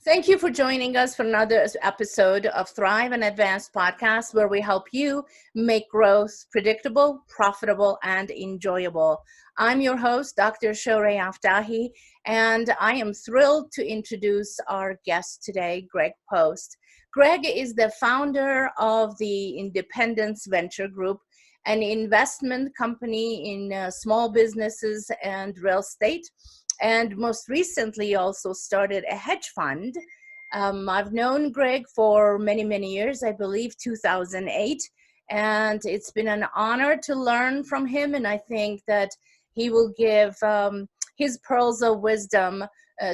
Thank you for joining us for another episode of Thrive and Advance podcast, where we help you make growth predictable, profitable, and enjoyable. I'm your host, Dr. Shorey Aftahi, and I am thrilled to introduce our guest today, Greg Post. Greg is the founder of the Independence Venture Group, an investment company in small businesses and real estate, and most recently also started a hedge fund. I've known Greg for many, many years, I believe 2008, and it's been an honor to learn from him, and I think that he will give his pearls of wisdom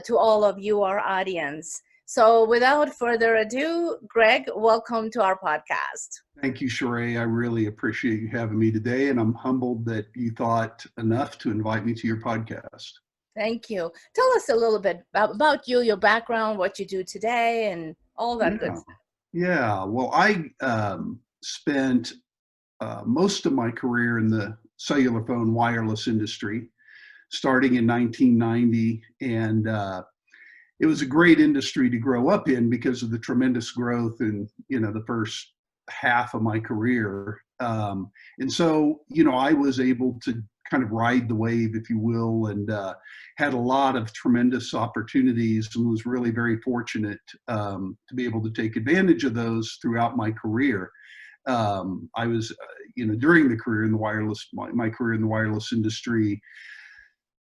to all of you, our audience. So without further ado, Greg, welcome to our podcast. Thank you, Sheree. I really appreciate you having me today, and I'm humbled that you thought enough to invite me to your podcast. Thank you. Tell us a little bit about you, your background, what you do today, and all that good stuff. Yeah, well, I spent most of my career in the cellular phone wireless industry, starting in 1990, and it was a great industry to grow up in because of the tremendous growth in the first half of my career, and so I was able to kind of ride the wave, if you will, and had a lot of tremendous opportunities and was really very fortunate to be able to take advantage of those throughout my career. I was, during the career in the wireless, my career in the wireless industry,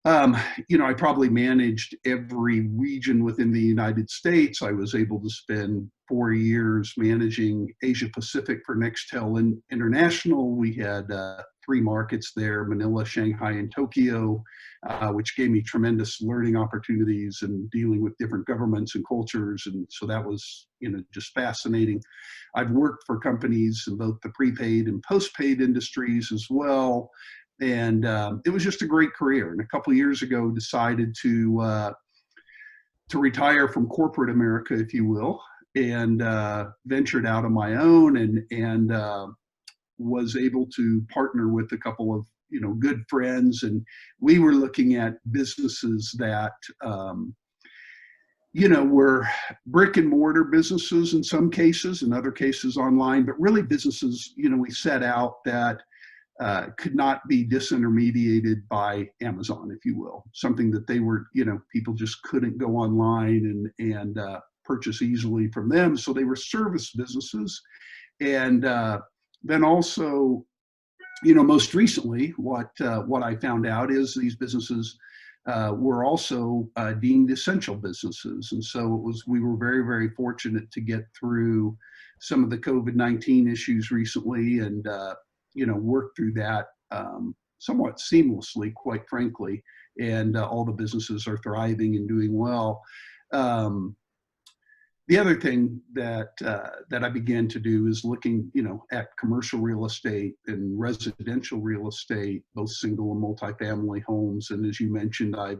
I probably managed every region within the United States. I was able to spend 4 years managing Asia Pacific for Nextel International. We had 3 markets there, Manila, Shanghai, and Tokyo, which gave me tremendous learning opportunities and dealing with different governments and cultures. And so that was, just fascinating. I've worked for companies in both the prepaid and postpaid industries as well. And it was just a great career. And a couple of years ago, decided to retire from corporate America, if you will, and ventured out on my own and was able to partner with a couple of good friends. And we were looking at businesses that were brick and mortar businesses in some cases, in other cases online, but really businesses we set out that could not be disintermediated by Amazon, if you will, something that they were, people just couldn't go online and purchase easily from them. So they were service businesses. And then also, most recently, what I found out is these businesses were also deemed essential businesses. And so we were very, very fortunate to get through some of the COVID-19 issues recently and work through that somewhat seamlessly, quite frankly, and all the businesses are thriving and doing well. The other thing that I began to do is looking, at commercial real estate and residential real estate, both single and multifamily homes. And as you mentioned, I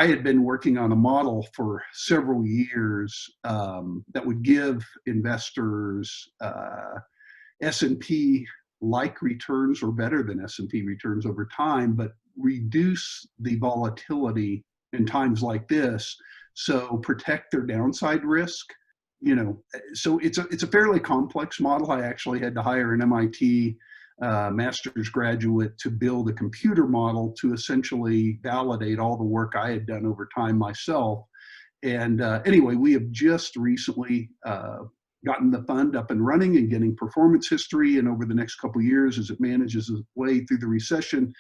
had been working on a model for several years that would give investors S&P like returns or better than S&P returns over time, but reduce the volatility in times like this. So protect their downside risk. So it's a fairly complex model. I actually had to hire an MIT master's graduate to build a computer model to essentially validate all the work I had done over time myself. And anyway, we have just recently gotten the fund up and running and getting performance history. And over the next couple of years, as it manages its way through the recession,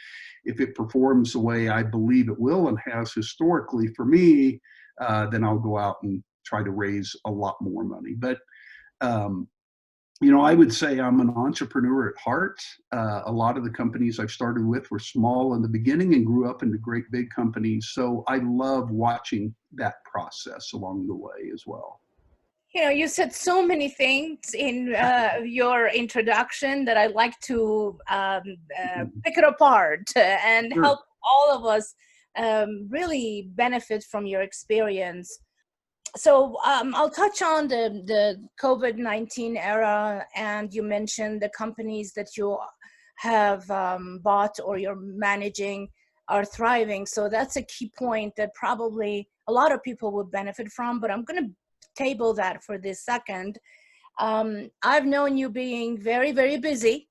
if it performs the way I believe it will and has historically for me, then I'll go out and try to raise a lot more money. But, I would say I'm an entrepreneur at heart. A lot of the companies I've started with were small in the beginning and grew up into great big companies. So I love watching that process along the way as well. You said so many things in your introduction that I'd like to pick it apart and Sure. help all of us really benefit from your experience. So I'll touch on the COVID-19 era, and you mentioned the companies that you have bought or you're managing. are thriving. So that's a key point that probably a lot of people would benefit from, but I'm going to table that for this second. I've known you being very, very busy,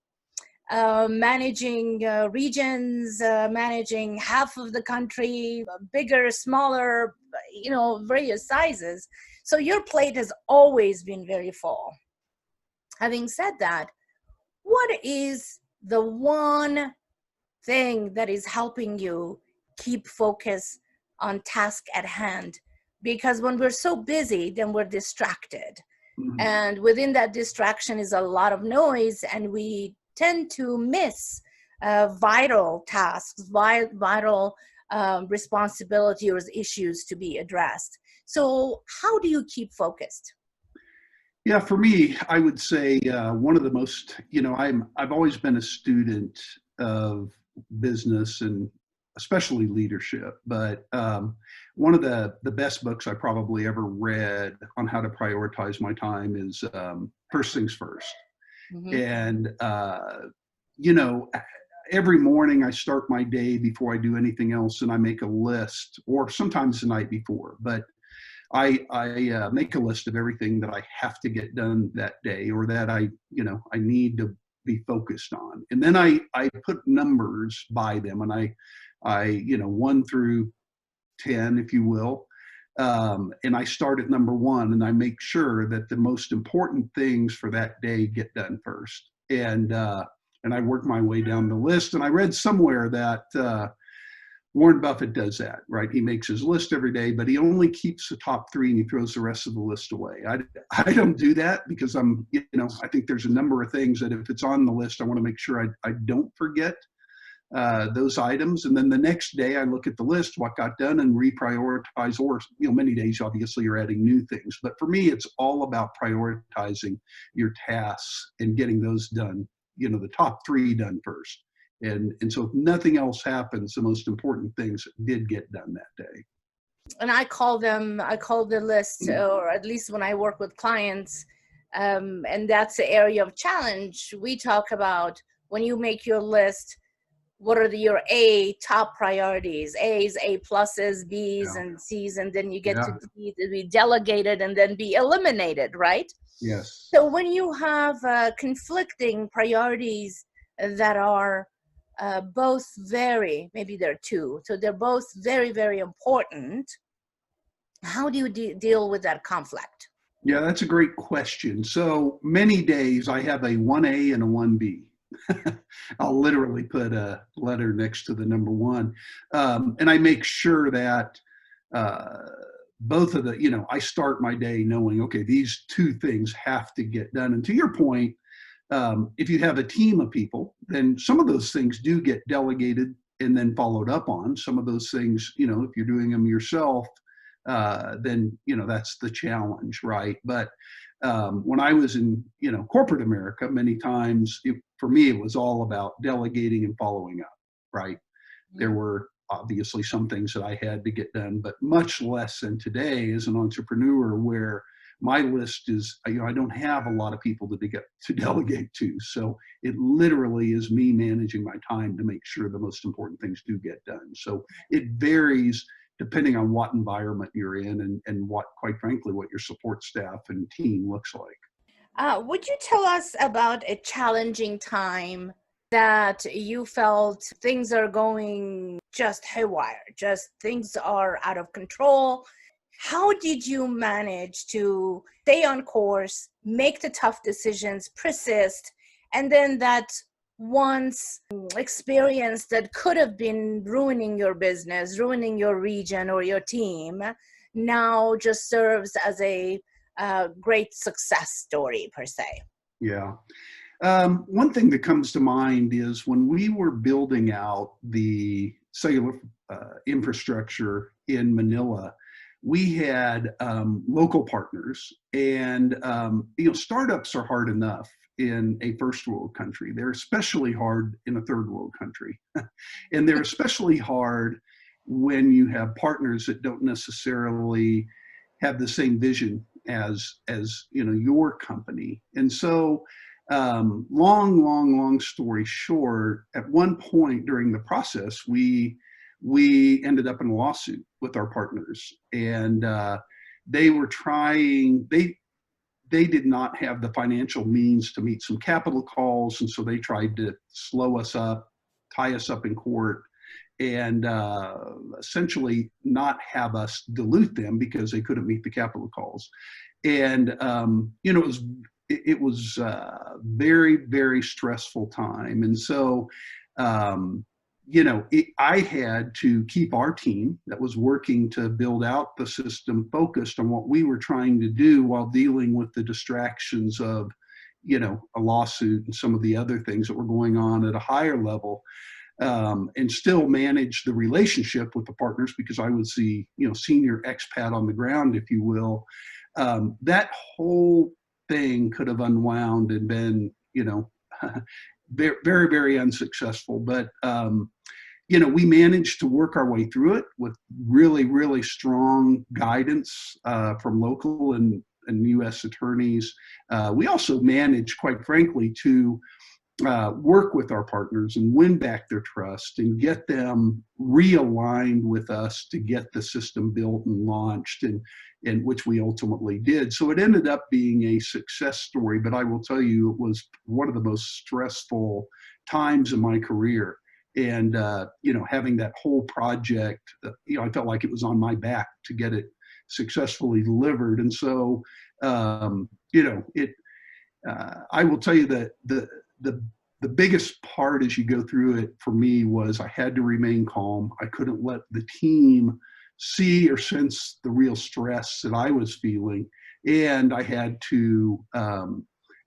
managing regions, managing half of the country, bigger, smaller, various sizes. So your plate has always been very full. Having said that, what is the one thing that is helping you keep focus on task at hand? Because when we're so busy, then we're distracted. Mhm. And within that distraction is a lot of noise, and we tend to miss vital tasks, vital responsibility or issues to be addressed. So how do you keep focused? Yeah, for me, I would say one of the most, I've always been a student of business and especially leadership. But one of the best books I probably ever read on how to prioritize my time is First Things First. Mm-hmm. And you know, every morning I start my day before I do anything else, and I make a list, or sometimes the night before. But I make a list of everything that I have to get done that day, or that I need to be focused on. And then I put numbers by them, and I 1 through 10, if you will. And I start at number 1, and I make sure that the most important things for that day get done first. And I work my way down the list. And I read somewhere that Warren Buffett does that, right? He makes his list every day, but he only keeps the top 3 and he throws the rest of the list away. I don't do that, because I think there's a number of things that if it's on the list, I want to make sure I don't forget those items. And then the next day I look at the list, what got done, and reprioritize. Or, many days, obviously, you're adding new things. But for me, it's all about prioritizing your tasks and getting those done, the top 3 done first. And so if nothing else happens, the most important things did get done that day. And I call the list, or at least when I work with clients, and that's the area of challenge. We talk about, when you make your list, what are your A top priorities? A's, A pluses, B's, Yeah. and C's, and then you get Yeah. to D to be delegated and then be eliminated, right? Yes. So when you have conflicting priorities that are both maybe they're 2, so they're both very, very important, how do you deal with that conflict? Yeah, that's a great question. So many days I have a 1A and a 1B. I'll literally put a letter next to the number 1. And I make sure that both of I start my day knowing, okay, these 2 things have to get done. And to your point, if you have a team of people, then some of those things do get delegated and then followed up on. Some of those things, if you're doing them yourself, then that's the challenge, right? But when I was in corporate America, many times for me it was all about delegating and following up, right? Mm-hmm. There were obviously some things that I had to get done, but much less than today as an entrepreneur, where my list is, I don't have a lot of people to delegate to. So it literally is me managing my time to make sure the most important things do get done. So it varies depending on what environment you're in, and what, quite frankly, what your support staff and team looks like. Would you tell us about a challenging time that you felt things are going just haywire, just things are out of control? How did you manage to stay on course, make the tough decisions, persist, and then that once experience that could have been ruining your business, ruining your region or your team, now just serves as a great success story per se? Yeah. One thing that comes to mind is when we were building out the cellular infrastructure in Manila, we had local partners, and startups are hard enough in a first world country. They're especially hard in a third world country. And they're especially hard when you have partners that don't necessarily have the same vision as your company. And so long story short, at one point during the process, we we ended up in a lawsuit with our partners, and they were trying, they did not have the financial means to meet some capital calls, and so they tried to slow us up, tie us up in court, and essentially not have us dilute them because they couldn't meet the capital calls. And it was a very, very stressful time. And so I had to keep our team that was working to build out the system focused on what we were trying to do while dealing with the distractions of, a lawsuit and some of the other things that were going on at a higher level, and still manage the relationship with the partners because I was the, senior expat on the ground, if you will. That whole thing could have unwound and been, very, very, very unsuccessful. But we managed to work our way through it with really, really strong guidance from local and U.S. attorneys. We also managed, quite frankly, to work with our partners and win back their trust and get them realigned with us to get the system built and launched, and which we ultimately did. So it ended up being a success story, but I will tell you, it was one of the most stressful times in my career. And, having that whole project, I felt like it was on my back to get it successfully delivered. And so, I will tell you that the biggest part as you go through it for me was I had to remain calm. I couldn't let the team see or sense the real stress that I was feeling. And I had to,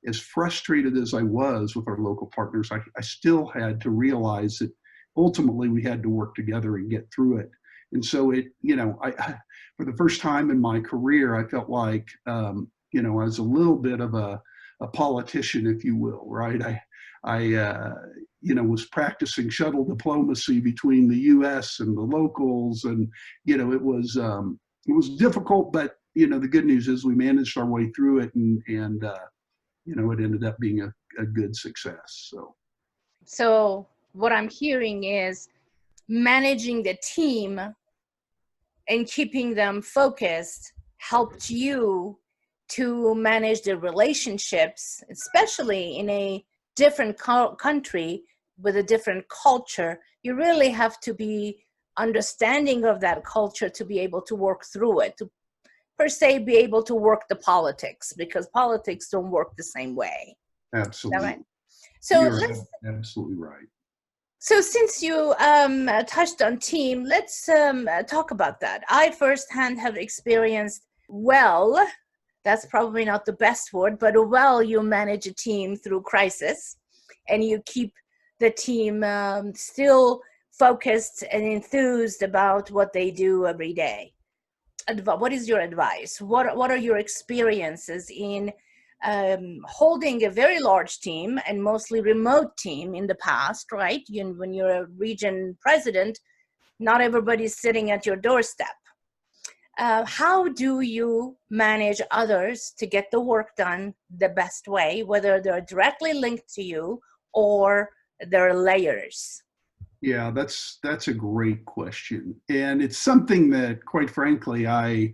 as frustrated as I was with our local partners, I still had to realize that ultimately we had to work together and get through it. And so for the first time in my career, I felt like, I was a little bit of a politician, if you will, right? I was practicing shuttle diplomacy between the U.S. and the locals, and it was difficult, but the good news is we managed our way through it, and it ended up being a good success. So what I'm hearing is managing the team and keeping them focused helped you to manage the relationships, especially in a different country with a different culture. You really have to be understanding of that culture to be able to work through it, to per se be able to work the politics, because politics don't work the same way. Absolutely. Right? So you're absolutely right. So since you touched on team, let's talk about that. I firsthand have experienced, that's probably not the best word, but you manage a team through crisis, and you keep the team still focused and enthused about what they do every day. What is your advice? What are your experiences in holding a very large team and mostly remote team in the past, right? When you're a region president, not everybody's sitting at your doorstep. How do you manage others to get the work done the best way, whether they're directly linked to you or they're layers? Yeah, that's a great question. And it's something that, quite frankly, I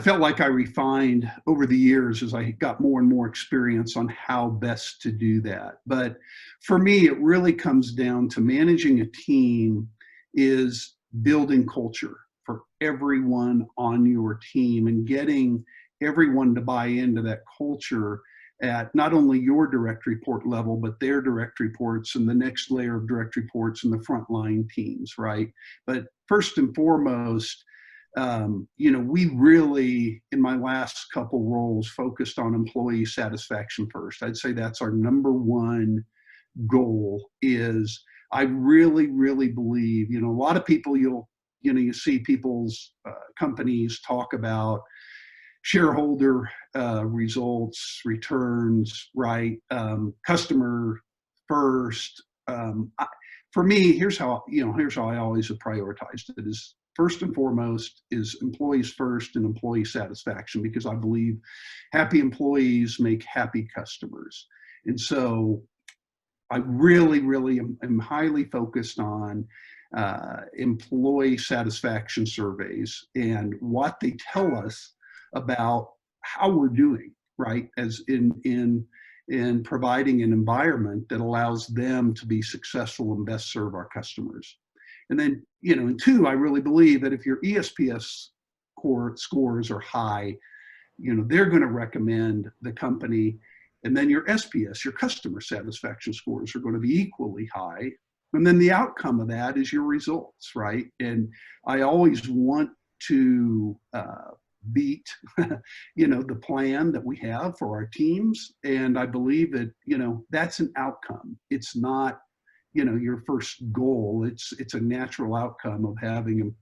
felt like I refined over the years as I got more and more experience on how best to do that. But for me, it really comes down to managing a team is building culture for everyone on your team and getting everyone to buy into that culture at not only your direct report level, but their direct reports and the next layer of direct reports and the frontline teams, right? But first and foremost, we really, in my last couple roles, focused on employee satisfaction first. I'd say that's our number one goal. Is I really, really believe, a lot of people you see people's companies talk about shareholder results, returns, right? Customer first. For me, here's how I always have prioritized it: is first and foremost is employees first and employee satisfaction, because I believe happy employees make happy customers. And so I really, really am highly focused on employee satisfaction surveys and what they tell us about how we're doing, right? As in providing an environment that allows them to be successful and best serve our customers. And then, and two, I really believe that if your ESPS scores are high, they're going to recommend the company. And then your SPS, your customer satisfaction scores, are going to be equally high. And then the outcome of that is your results, right? And I always want to beat, the plan that we have for our teams. And I believe that, that's an outcome. It's not, your first goal. It's a natural outcome of having,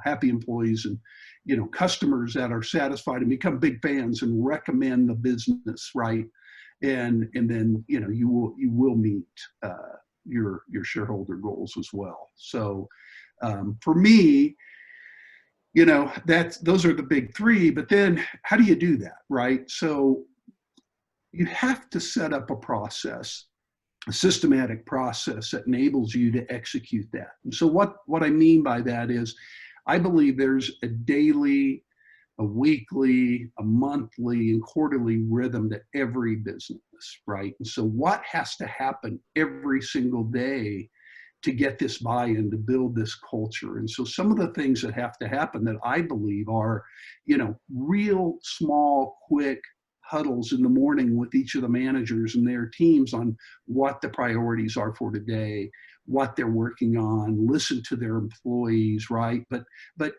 happy employees and, customers that are satisfied and become big fans and recommend the business, right? And then, you will meet your shareholder goals as well. So for me, those are the big three, but then how do you do that, right? So you have to set up a process, a systematic process that enables you to execute that. And so what I mean by that is I believe there's a daily, a weekly, a monthly, and quarterly rhythm to every business, right? And so what has to happen every single day to get this buy-in, to build this culture? And so some of the things that have to happen that I believe are, real small, quick huddles in the morning with each of the managers and their teams on what the priorities are for today, what they're working on, listen to their employees, right? But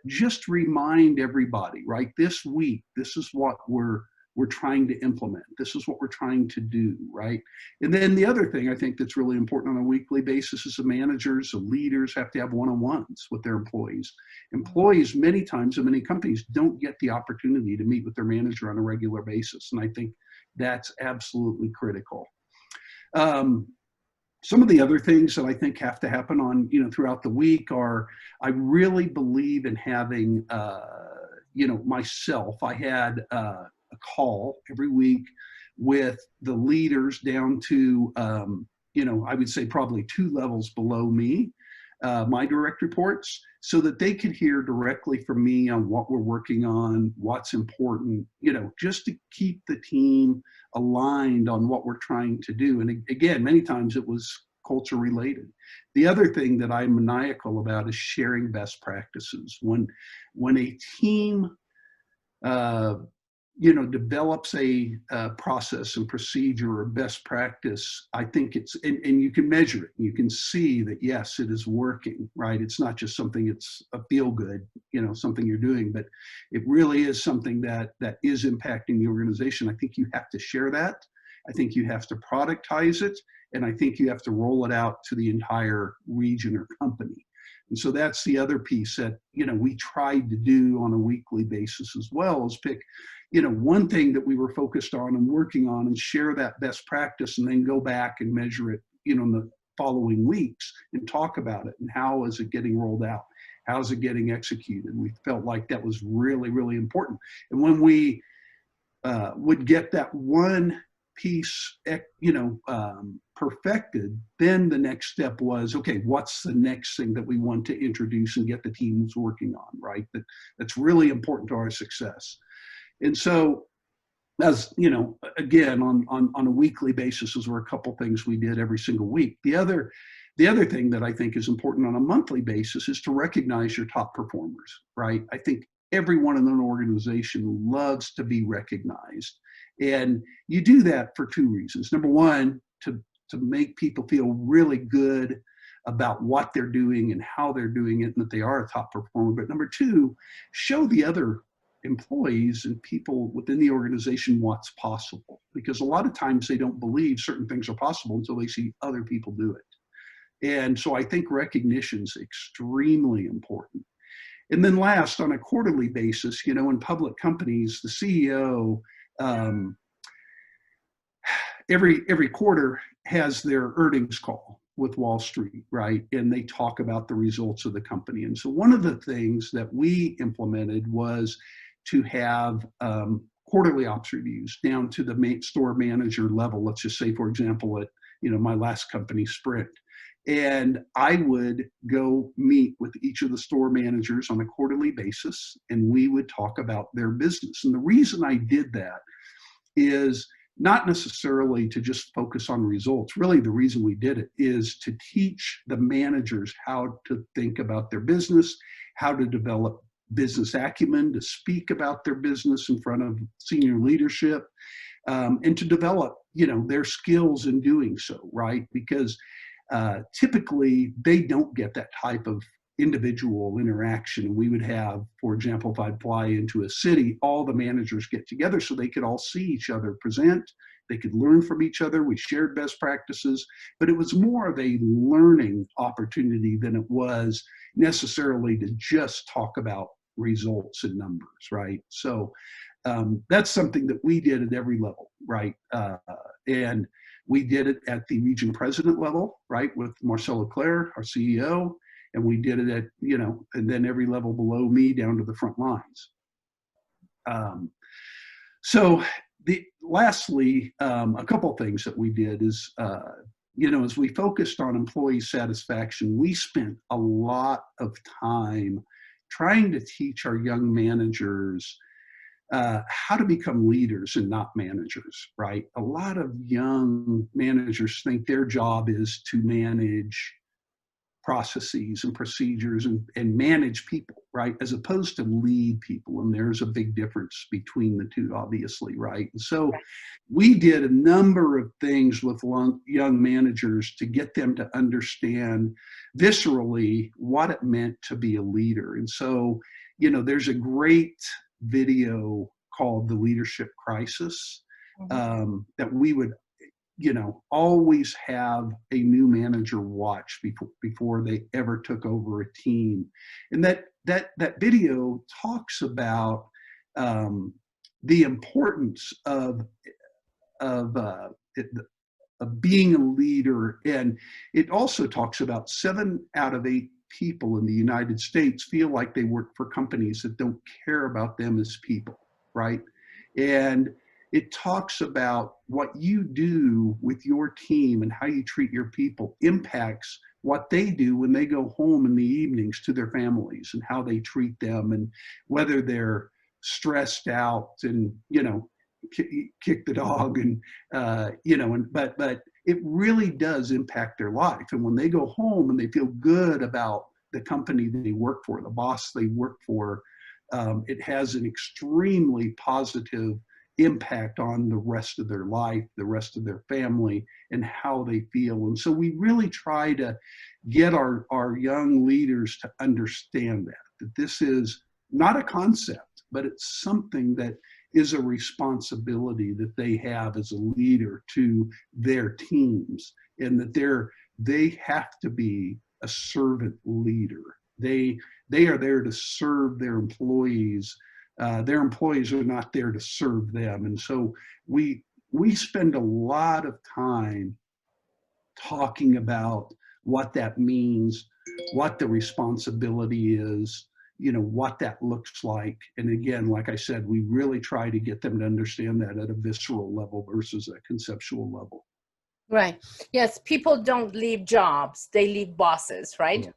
just remind everybody, right? This week, this is what we're trying to implement. This is what we're trying to do, right? And then the other thing I think that's really important on a weekly basis is the managers, the leaders have to have one-on-ones with their employees. Employees, many times in many companies, don't get the opportunity to meet with their manager on a regular basis. And I think that's absolutely critical. Some of the other things that I think have to happen on, throughout the week are, I really believe in having, myself, I had a call every week with the leaders down to, I would say probably 2 levels below me, my direct reports, so that they could hear directly from me on what we're working on, what's important, just to keep the team aligned on what we're trying to do. And again, many times it was culture related. The other thing that I'm maniacal about is sharing best practices. When a team, develops a process and procedure or best practice, I think and you can measure it. You can see that, yes, it is working, right? It's not just something, it's a feel good, something you're doing, but it really is something that is impacting the organization. I think you have to share that. I think you have to productize it. And I think you have to roll it out to the entire region or company. And so that's the other piece that, we tried to do on a weekly basis as well, is pick, one thing that we were focused on and working on and share that best practice and then go back and measure it, in the following weeks and talk about it. And how is it getting rolled out? How is it getting executed? We felt like that was really, really important. And when we would get that one piece, perfected, then the next step was, okay, what's the next thing that we want to introduce and get the teams working on, right? That's really important to our success. And so, as again, on a weekly basis, those were a couple things we did every single week. The other thing that I think is important on a monthly basis is to recognize your top performers, right? I think everyone in an organization loves to be recognized. And you do that for 2 reasons. Number one, to make people feel really good about what they're doing and how they're doing it and that they are a top performer. But number two, show the other employees and people within the organization what's possible. Because a lot of times they don't believe certain things are possible until they see other people do it. And so I think recognition is extremely important. And then last, on a quarterly basis, in public companies, the CEO, every quarter has their earnings call with Wall Street, right? And they talk about the results of the company. And so one of the things that we implemented was to have quarterly ops reviews down to the store manager level. Let's just say, for example, at my last company, Sprint. And I would go meet with each of the store managers on a quarterly basis, and we would talk about their business. And the reason I did that is not necessarily to just focus on results. Really, the reason we did it is to teach the managers how to think about their business, how to develop business acumen, to speak about their business in front of senior leadership, and to develop, their skills in doing so, right? Because typically they don't get that type of individual interaction. We would have, for example, if I'd fly into a city, all the managers get together so they could all see each other present. They could learn from each other. We shared best practices, but it was more of a learning opportunity than it was necessarily to just talk about results and numbers, right? So that's something that we did at every level, right? And we did it at the region president level, right, with Marcel Leclerc, our CEO, and we did it at, and then every level below me down to the front lines. Lastly, a couple of things that we did is, as we focused on employee satisfaction, we spent a lot of time trying to teach our young managers how to become leaders and not managers, right? A lot of young managers think their job is to manage processes and procedures and manage people, right? As opposed to lead people. And there's a big difference between the two, obviously, right? And so we did a number of things with young managers to get them to understand viscerally what it meant to be a leader. And so, there's a great video called The Leadership Crisis that we would always have a new manager watch before they ever took over a team. And that video talks about the importance of being a leader. And it also talks about 7 out of 8 people in the United States feel like they work for companies that don't care about them as people, right? And it talks about what you do with your team and how you treat your people impacts what they do when they go home in the evenings to their families and how they treat them, and whether they're stressed out and, kick the dog and, but it really does impact their life. And when they go home and they feel good about the company they work for, the boss they work for, it has an extremely positive impact on the rest of their life, the rest of their family, and how they feel. And so we really try to get our young leaders to understand that this is not a concept, but it's something that is a responsibility that they have as a leader to their teams, and that they have to be a servant leader. They are there to serve their employees. Their employees are not there to serve them. And so we spend a lot of time talking about what that means, what the responsibility is, what that looks like. And again, like I said, we really try to get them to understand that at a visceral level versus a conceptual level. Right. Yes. People don't leave jobs. They leave bosses, right?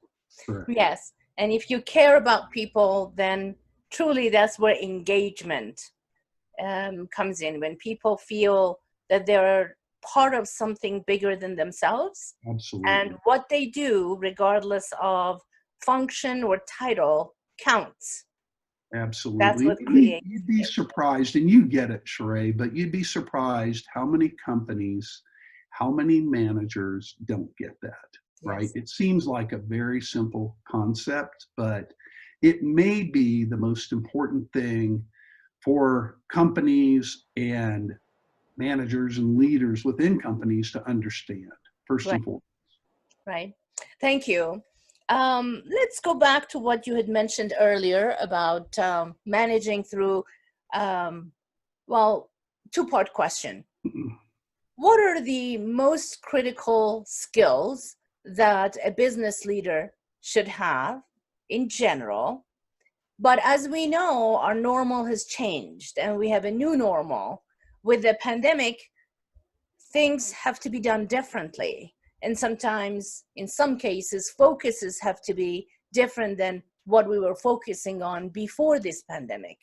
Correct. Yes. And if you care about people, then truly that's where engagement comes in, when people feel that they're part of something bigger than themselves. Absolutely. And what they do, regardless of function or title, counts. Absolutely. That's what creates. You'd be surprised, and you get it, Sheree, but you'd be surprised how many companies, how many managers don't get that, right? Yes. It seems like a very simple concept, but it may be the most important thing for companies and managers and leaders within companies to understand, first and foremost. Right. Thank you. Let's go back to what you had mentioned earlier about managing through, two-part question. What are the most critical skills that a business leader should have in general? But as we know, our normal has changed and we have a new normal. With the pandemic, things have to be done differently. And sometimes, in some cases, focuses have to be different than what we were focusing on before this pandemic.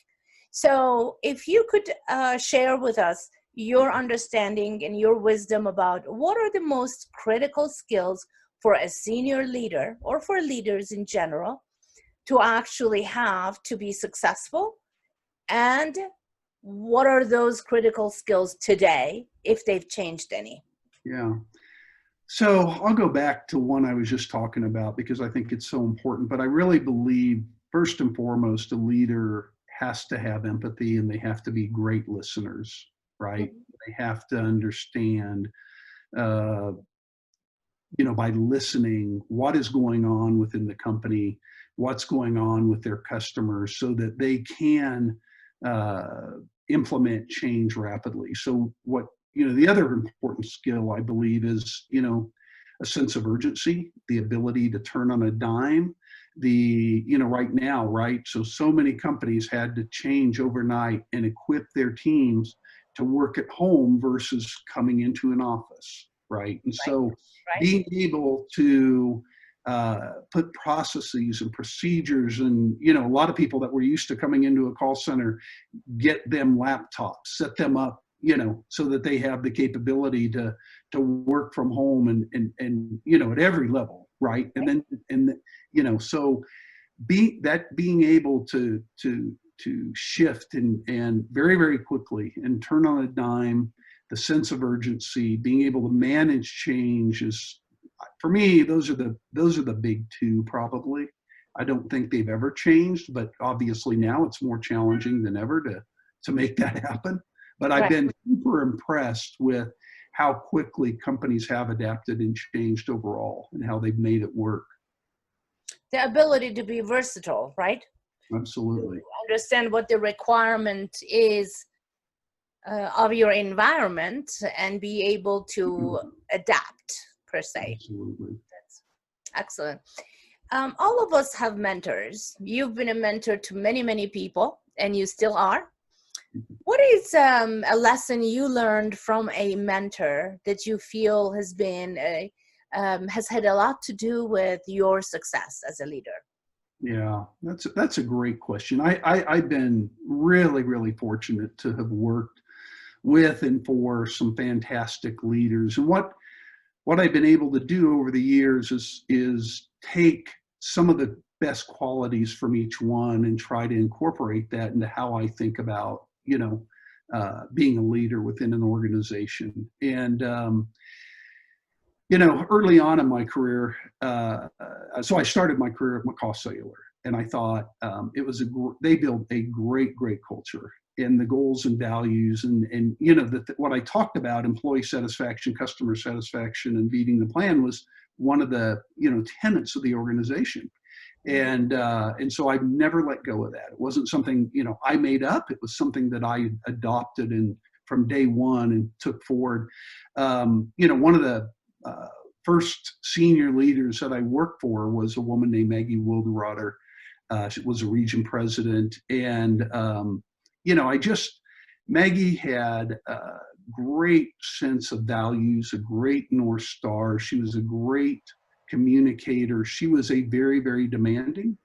So if you could share with us your understanding and your wisdom about what are the most critical skills for a senior leader or for leaders in general to actually have to be successful, and what are those critical skills today if they've changed any? Yeah. So I'll go back to one I was just talking about because I think it's so important, but I really believe first and foremost, a leader has to have empathy and they have to be great listeners, right? Mhm. They have to understand, uh, by listening, what is going on within the company, what's going on with their customers so that they can uh, implement change rapidly. So the other important skill I believe is, a sense of urgency, the ability to turn on a dime, right now, right? So many companies had to change overnight and equip their teams to work at home versus coming into an office, right? And Right, so right. being able to put processes and procedures and, a lot of people that were used to coming into a call center, get them laptops, set them up, so that they have the capability to work from home and at every level, right? And then so being able to shift and very, very quickly and turn on a dime, the sense of urgency, being able to manage change is, for me, those are the big two probably. I don't think they've ever changed, but obviously now it's more challenging than ever to make that happen. But I've Right. been super impressed with how quickly companies have adapted and changed overall and how they've made it work. The ability to be versatile, right? To Absolutely. understand what the requirement is of your environment and be able to adapt, per se. Absolutely. That's excellent. All of us have mentors. You've been a mentor to many, many people, and you still are. What is a lesson you learned from a mentor that you feel has had a lot to do with your success as a leader? Yeah, that's a great question. I've been really, really fortunate to have worked with and for some fantastic leaders. And what I've been able to do over the years is take some of the best qualities from each one and try to incorporate that into how I think about, being a leader within an organization. And early on in my career, so I started my career at McCaw Cellular, and I thought they built a great, great culture, and the goals and values, and what I talked about, employee satisfaction, customer satisfaction, and beating the plan was one of the tenets of the organization. And so I've never let go of that. It wasn't something I made up. It was something that I adopted and from day one and took forward. One of the first senior leaders that I worked for was a woman named Maggie Wilderotter. She was a region president, and Maggie had a great sense of values, a great North Star. She was a great communicator. She was a very, very demanding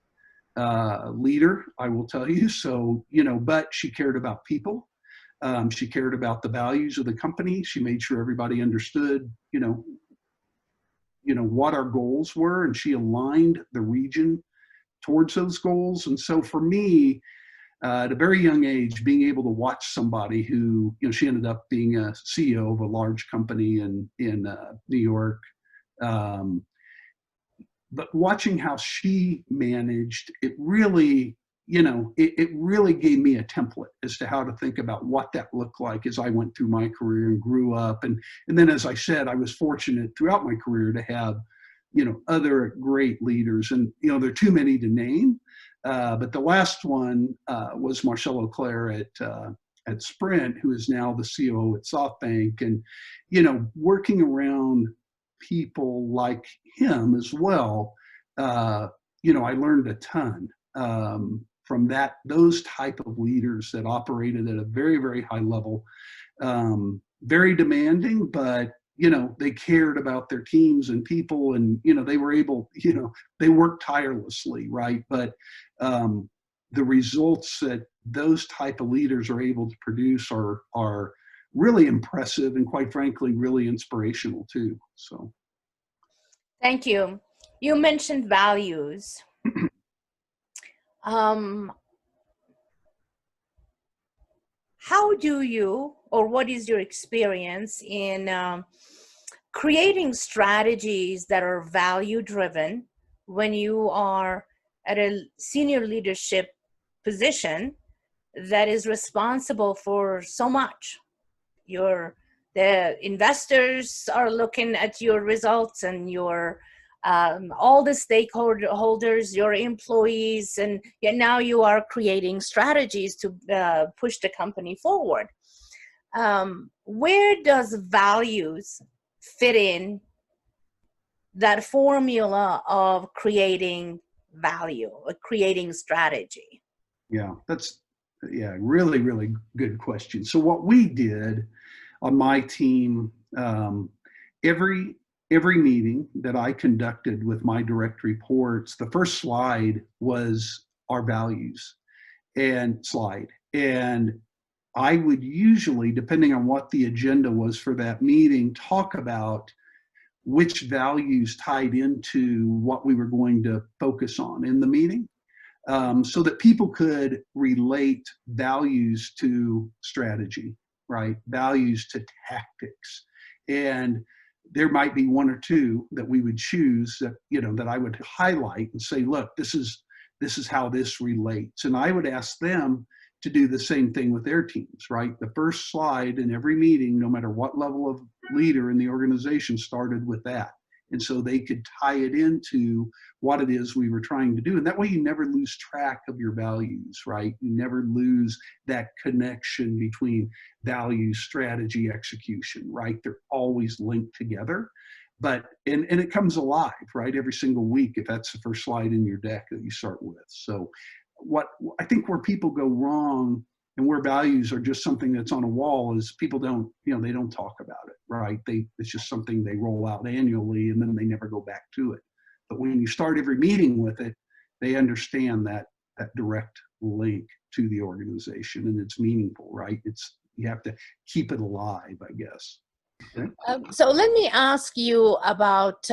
leader, I will tell you. So, but she cared about people. She cared about the values of the company. She made sure everybody understood, what our goals were, and she aligned the region towards those goals. And so for me, at a very young age, being able to watch somebody who, she ended up being a CEO of a large company in New York, but watching how she managed, it really, it really gave me a template as to how to think about what that looked like as I went through my career and grew up. And then, as I said, I was fortunate throughout my career to have, other great leaders. And, there are too many to name. But the last one was Marcelo Clare at Sprint, who is now the COO at SoftBank. And, working around people like him as well, I learned a ton from those type of leaders that operated at a very, very high level, very demanding, but they cared about their teams and people, and, they were able, they worked tirelessly, right? But the results that those type of leaders are able to produce are really impressive and, quite frankly, really inspirational too. So. Thank you. You mentioned values. How do you, or what is your experience in creating strategies that are value driven when you are at a senior leadership position that is responsible for so much? The investors are looking at your results, and your all the stakeholders, your employees, and yet now you are creating strategies to push the company forward. Where does values fit in that formula of creating value or creating strategy? Yeah, really, really good question. So what we did on my team, every meeting that I conducted with my direct reports, the first slide was our values and I would usually, depending on what the agenda was for that meeting, talk about which values tied into what we were going to focus on in the meeting, so that people could relate values to strategy, right? Values to tactics. And there might be one or two that we would choose that, that I would highlight and say, look, this is how this relates. And I would ask them to do the same thing with their teams, right? The first slide in every meeting, no matter what level of leader in the organization, started with that. And so they could tie it into what it is we were trying to do. And that way you never lose track of your values, right? You never lose that connection between values, strategy, execution, right? They're always linked together. But, and it comes alive, right? Every single week, if that's the first slide in your deck that you start with. So what I think where people go wrong and where values are just something that's on a wall is people don't, they don't talk about it, right? It's just something they roll out annually and then they never go back to it. But when you start every meeting with it, they understand that direct link to the organization, and it's meaningful, right? You have to keep it alive, I guess. Okay. So let me ask you about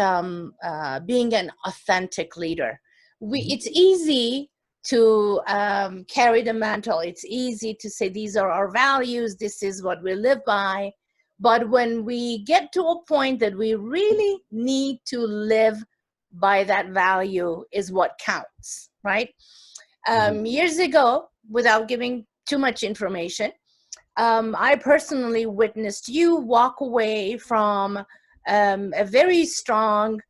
being an authentic leader. It's easy to carry the mantle. It's easy to say, these are our values, this is what we live by. But when we get to a point that we really need to live by that value is what counts, right? Years ago, without giving too much information, I personally witnessed you walk away from a very strong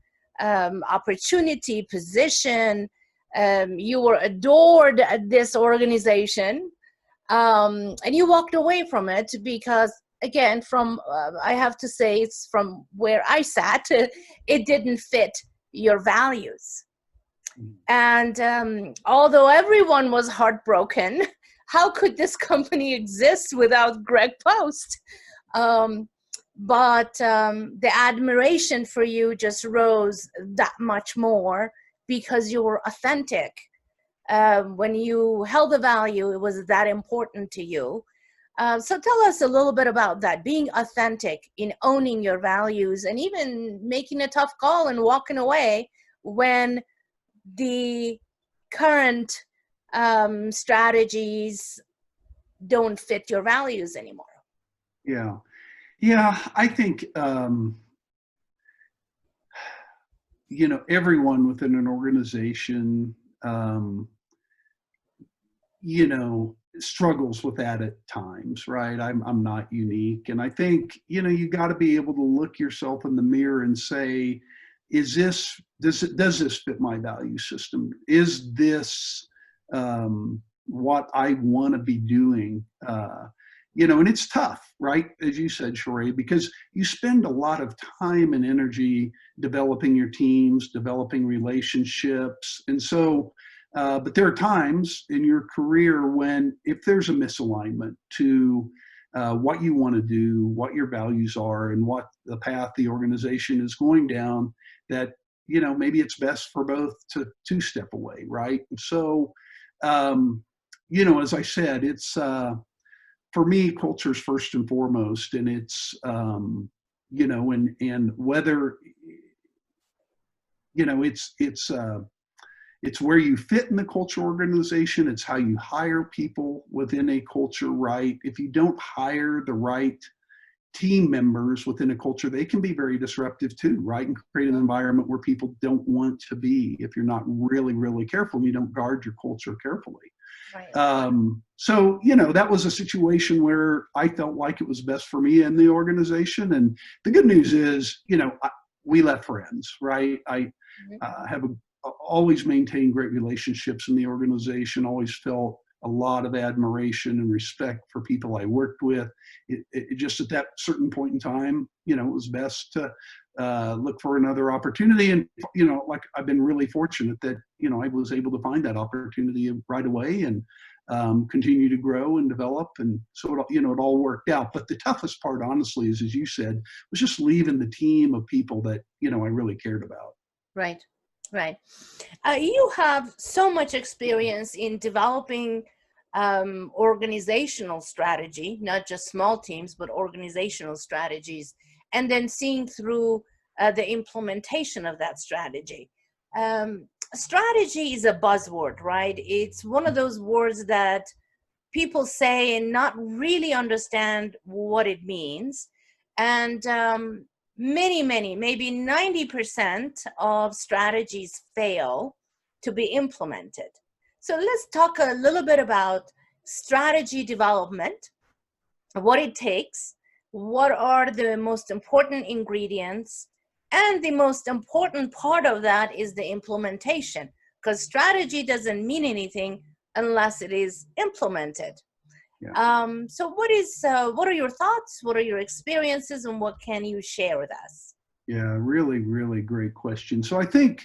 opportunity, position. You were adored at this organization, and you walked away from it because, again, I have to say, it's from where I sat, it didn't fit your values. And although everyone was heartbroken, how could this company exist without Greg Post? But the admiration for you just rose that much more because you were authentic. When you held a value, it was that important to you. So tell us a little bit about that, being authentic in owning your values and even making a tough call and walking away when the current strategies don't fit your values anymore. Yeah, I think, everyone within an organization, struggles with that at times, right? I'm not unique. And I think, you got to be able to look yourself in the mirror and say, does this fit my value system? Is this what I want to be doing? And it's tough, right? As you said, Sheree, because you spend a lot of time and energy developing your teams, developing relationships. And so, but there are times in your career when if there's a misalignment to what you want to do, what your values are, and what the path the organization is going down, that, maybe it's best for both to step away, right? And so, as I said, it's, for me, culture is first and foremost, and it's, and whether, it's where you fit in the culture organization. It's how you hire people within a culture, right? If you don't hire the right team members within a culture, they can be very disruptive too, right? And create an environment where people don't want to be if you're not really, really careful and you don't guard your culture carefully. Right. So, that was a situation where I felt like it was best for me and the organization. And the good news is, we left friends, right? I have always maintained great relationships in the organization, always felt a lot of admiration and respect for people I worked with. It just at that certain point in time, it was best to look for another opportunity. And, like, I've been really fortunate that, I was able to find that opportunity right away and continue to grow and develop. And so, it all worked out. But the toughest part, honestly, is, as you said, was just leaving the team of people that, I really cared about. Right. Right. You have so much experience in developing organizational strategy, not just small teams, but organizational strategies, and then seeing through the implementation of that strategy. Strategy is a buzzword, right? It's one of those words that people say and not really understand what it means. And many, maybe 90% of strategies fail to be implemented. So let's talk a little bit about strategy development, what it takes, what are the most important ingredients, and the most important part of that is the implementation, because strategy doesn't mean anything unless it is implemented. Yeah. So what are your thoughts? What are your experiences, and what can you share with us? Yeah, really, really great question. So I think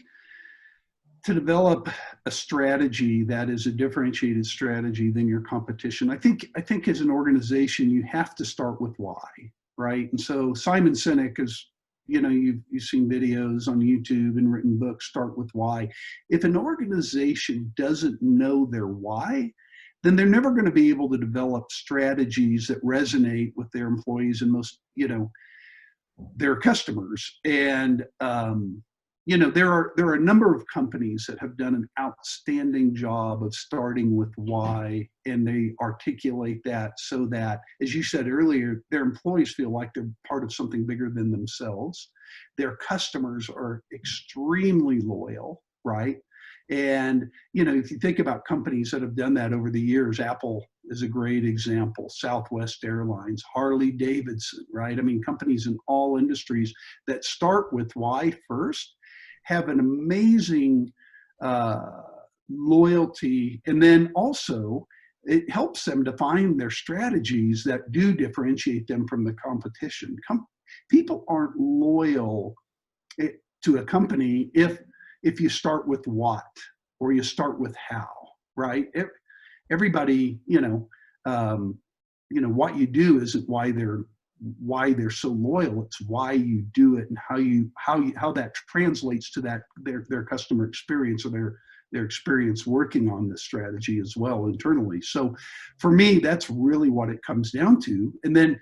to develop a strategy that is a differentiated strategy than your competition, I think as an organization, you have to start with why, right? And so Simon Sinek is, you've seen videos on YouTube and written books, start with why. If an organization doesn't know their why, then they're never going to be able to develop strategies that resonate with their employees and most, their customers. And, there are a number of companies that have done an outstanding job of starting with why, and they articulate that so that, as you said earlier, their employees feel like they're part of something bigger than themselves. Their customers are extremely loyal, right? And, if you think about companies that have done that over the years, Apple is a great example, Southwest Airlines, Harley Davidson, right? I mean, companies in all industries that start with why first have an amazing loyalty. And then also it helps them to find their strategies that do differentiate them from the competition. People aren't loyal to a company if you start with what, or you start with how, right? Everybody, what you do isn't why they're so loyal. It's why you do it and how that translates to their customer experience, or their experience working on this strategy as well internally. So for me, that's really what it comes down to. And then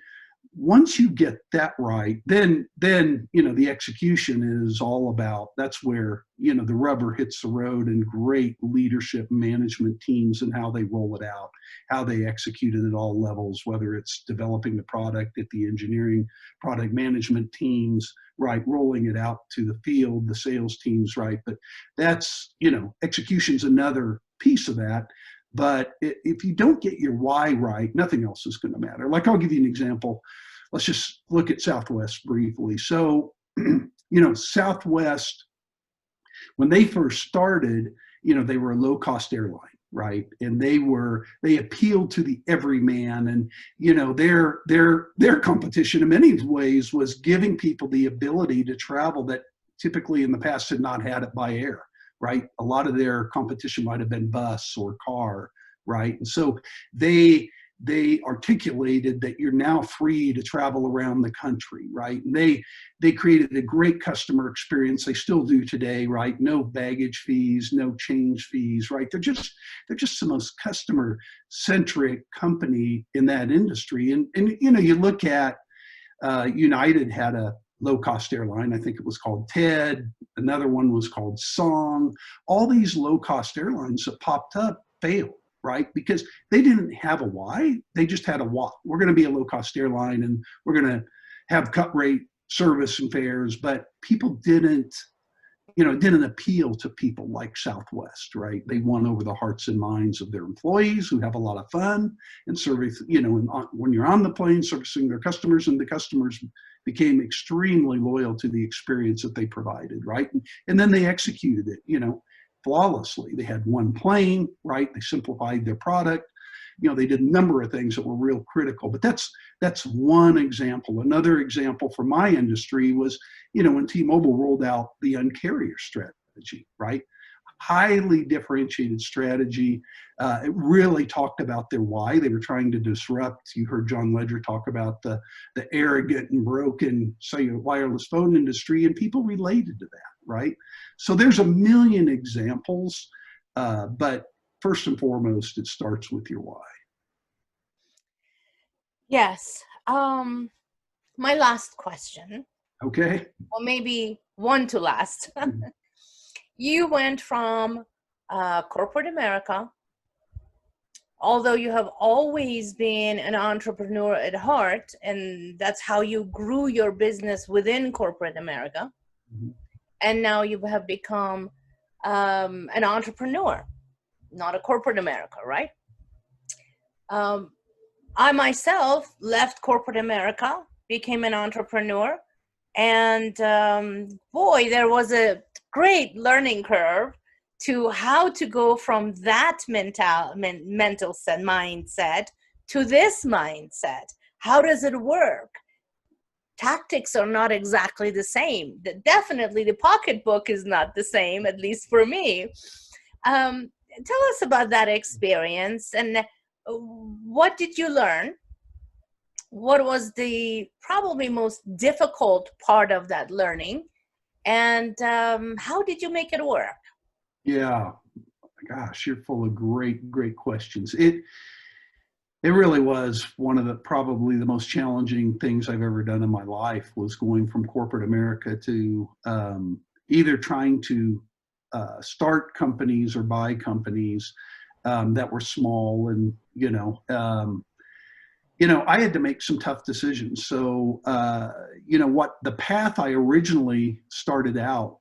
once you get that right, then the execution is all about, that's where the rubber hits the road, and great leadership management teams and how they roll it out, how they execute it at all levels, whether it's developing the product at the engineering, product management teams, right, rolling it out to the field, the sales teams, right. But that's, execution's another piece of that. But if you don't get your why right, nothing else is going to matter. Like, I'll give you an example. Let's just look at Southwest briefly. So, Southwest, when they first started, they were a low-cost airline, right? And they appealed to the everyman, and their competition in many ways was giving people the ability to travel that typically in the past had not had it by air. Right? A lot of their competition might have been bus or car, right? And so they they articulated that you're now free to travel around the country, right? And they created a great customer experience. They still do today, right? No baggage fees, no change fees, right? They're just the most customer centric company in that industry. And you know, you look at United had a low cost airline. I think it was called TED. Another one was called Song. All these low cost airlines that popped up failed, right? Because they didn't have a why, they just had a what. We're going to be a low-cost airline and we're going to have cut rate service and fares, but people didn't, you know, it didn't appeal to people like Southwest, right? They won over the hearts and minds of their employees who have a lot of fun and service, you know, and when you're on the plane servicing their customers, and the customers became extremely loyal to the experience that they provided, right? And then they executed it, you know, flawlessly. They had one plane, right? They simplified their product. You know, they did a number of things that were real critical, but that's one example. Another example from my industry was, you know, when T-Mobile rolled out the Un-carrier strategy, right? Highly differentiated strategy. It really talked about their why. They were trying to disrupt. You heard John Ledger talk about the arrogant and broken cellular wireless phone industry, and people related to that, right? So there's a million examples, but first and foremost, it starts with your why. Yes. My last question. Okay. Or maybe one to last. You went from corporate America, although you have always been an entrepreneur at heart, and that's how you grew your business within corporate America. Mm-hmm. And now you have become an entrepreneur, not a corporate America, right? I myself left corporate America, became an entrepreneur, and boy, there was a great learning curve to how to go from that mindset to this mindset. How does it work? Tactics are not exactly the same. Definitely the pocketbook is not the same, at least for me. Tell us about that experience, and what did you learn? What was the probably most difficult part of that learning? And how did you make it work? Yeah, gosh, you're full of great questions. It really was one of the probably the most challenging things I've ever done in my life, was going from corporate America to either trying to start companies or buy companies that were small, and I had to make some tough decisions. So what the path I originally started out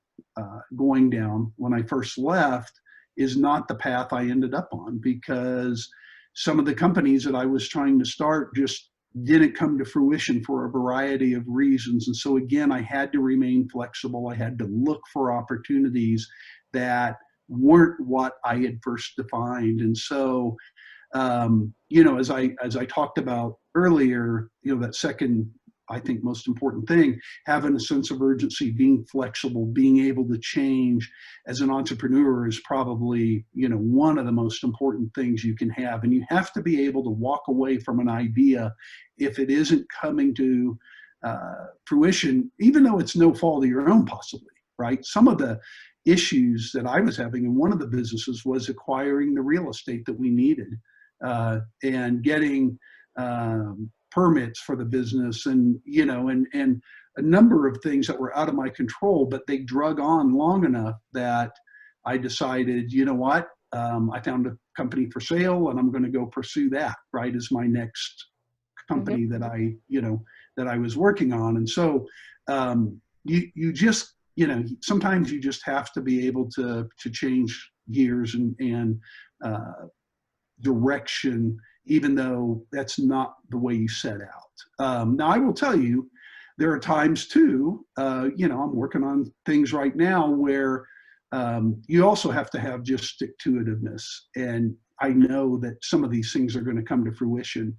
going down when I first left is not the path I ended up on, because some of the companies that I was trying to start just didn't come to fruition for a variety of reasons. And so again, I had to remain flexible. I had to look for opportunities that weren't what I had first defined. And so, as I talked about earlier, that second, I think, most important thing, having a sense of urgency, being flexible, being able to change as an entrepreneur is probably, one of the most important things you can have. And you have to be able to walk away from an idea if it isn't coming to fruition, even though it's no fault of your own, possibly, right? Some of the issues that I was having in one of the businesses was acquiring the real estate that we needed and getting permits for the business, and a number of things that were out of my control, but they drug on long enough that I decided, I found a company for sale, and I'm going to go pursue that, right, as my next company that I was working on. And so you just, sometimes you just have to be able to change gears and direction, even though that's not the way you set out. Now, I will tell you, there are times too, I'm working on things right now where you also have to have just stick-to-itiveness. And I know that some of these things are going to come to fruition,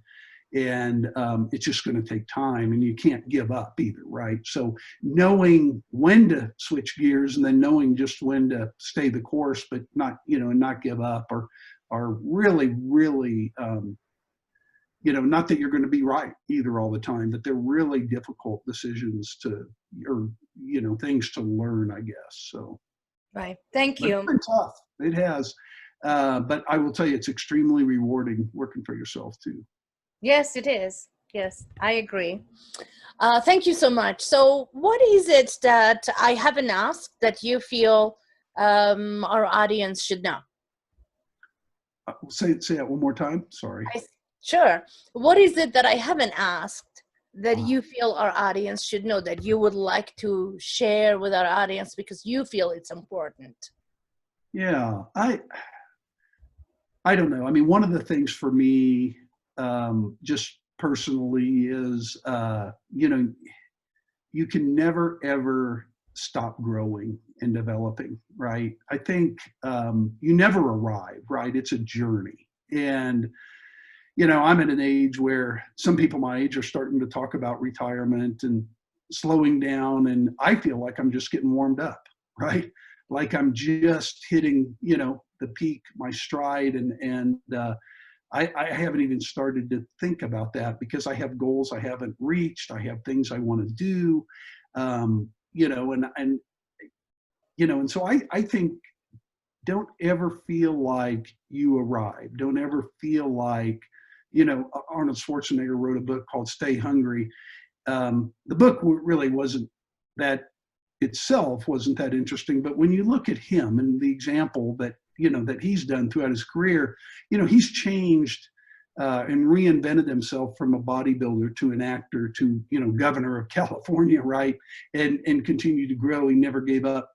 and it's just going to take time, and you can't give up either, right? So knowing when to switch gears, and then knowing just when to stay the course, but not, and not give up, are really, really, not that you're going to be right either all the time, but they're really difficult decisions or things to learn, I guess. So, Right. Thank but it's you. been tough. It has. But I will tell you, it's extremely rewarding working for yourself too. Yes, it is. Yes, I agree. Thank you so much. So what is it that I haven't asked that you feel our audience should know? Say that one more time. Sorry. Sure. What is it that I haven't asked that Uh, you feel our audience should know, that you would like to share with our audience because you feel it's important? yeah, I don't know. I mean, one of the things for me, just personally, is you can never ever stop growing and developing, right? I think you never arrive, right? It's a journey. And I'm at an age where some people my age are starting to talk about retirement and slowing down, and I feel like I'm just getting warmed up, right? Like I'm just hitting, the peak, my stride, and I haven't even started to think about that because I have goals I haven't reached. I have things I want to do, and so I think don't ever feel like you arrived. Don't ever feel like, Arnold Schwarzenegger wrote a book called Stay Hungry. The book really wasn't that itself wasn't that interesting, but when you look at him and the example that that he's done throughout his career, he's changed and reinvented himself from a bodybuilder to an actor to governor of California, right, and continued to grow. He never gave up.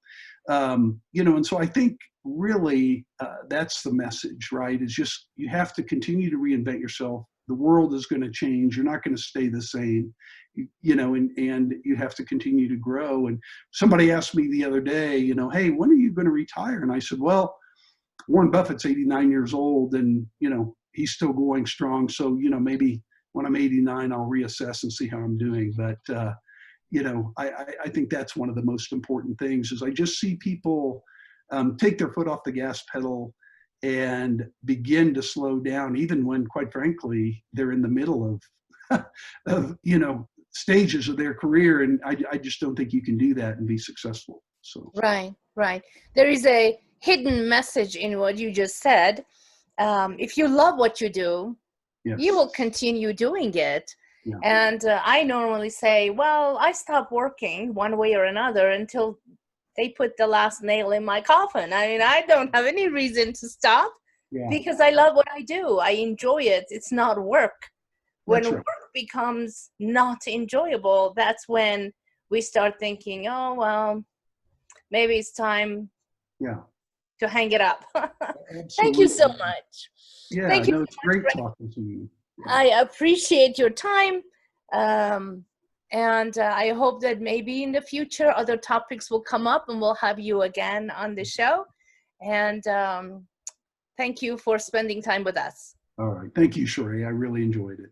And so I think really that's the message, right? Is just you have to continue to reinvent yourself. The world is going to change. You're not going to stay the same, and you have to continue to grow. And somebody asked me the other day, hey, when are you going to retire? And I said, well, Warren Buffett's 89 years old, and he's still going strong. So maybe when I'm 89, I'll reassess and see how I'm doing. But I think that's one of the most important things is I just see people take their foot off the gas pedal and begin to slow down, even when, quite frankly, they're in the middle of stages of their career. And I just don't think you can do that and be successful. So Right. There is a hidden message in what you just said. If you love what you do, yes. you will continue doing it. Yeah. And I normally say, well, I stop working one way or another until they put the last nail in my coffin. I mean, I don't have any reason to stop because I love what I do. I enjoy it. It's not work. When That's right. work becomes not enjoyable, that's when we start thinking, oh, well, maybe it's time to hang it up. Thank you so much. Yeah, Thank you so it's much, great Greg. talking to you. Yeah. I appreciate your time. And I hope that maybe in the future, other topics will come up and we'll have you again on the show. And thank you for spending time with us. All right. Thank you, Sheree. I really enjoyed it.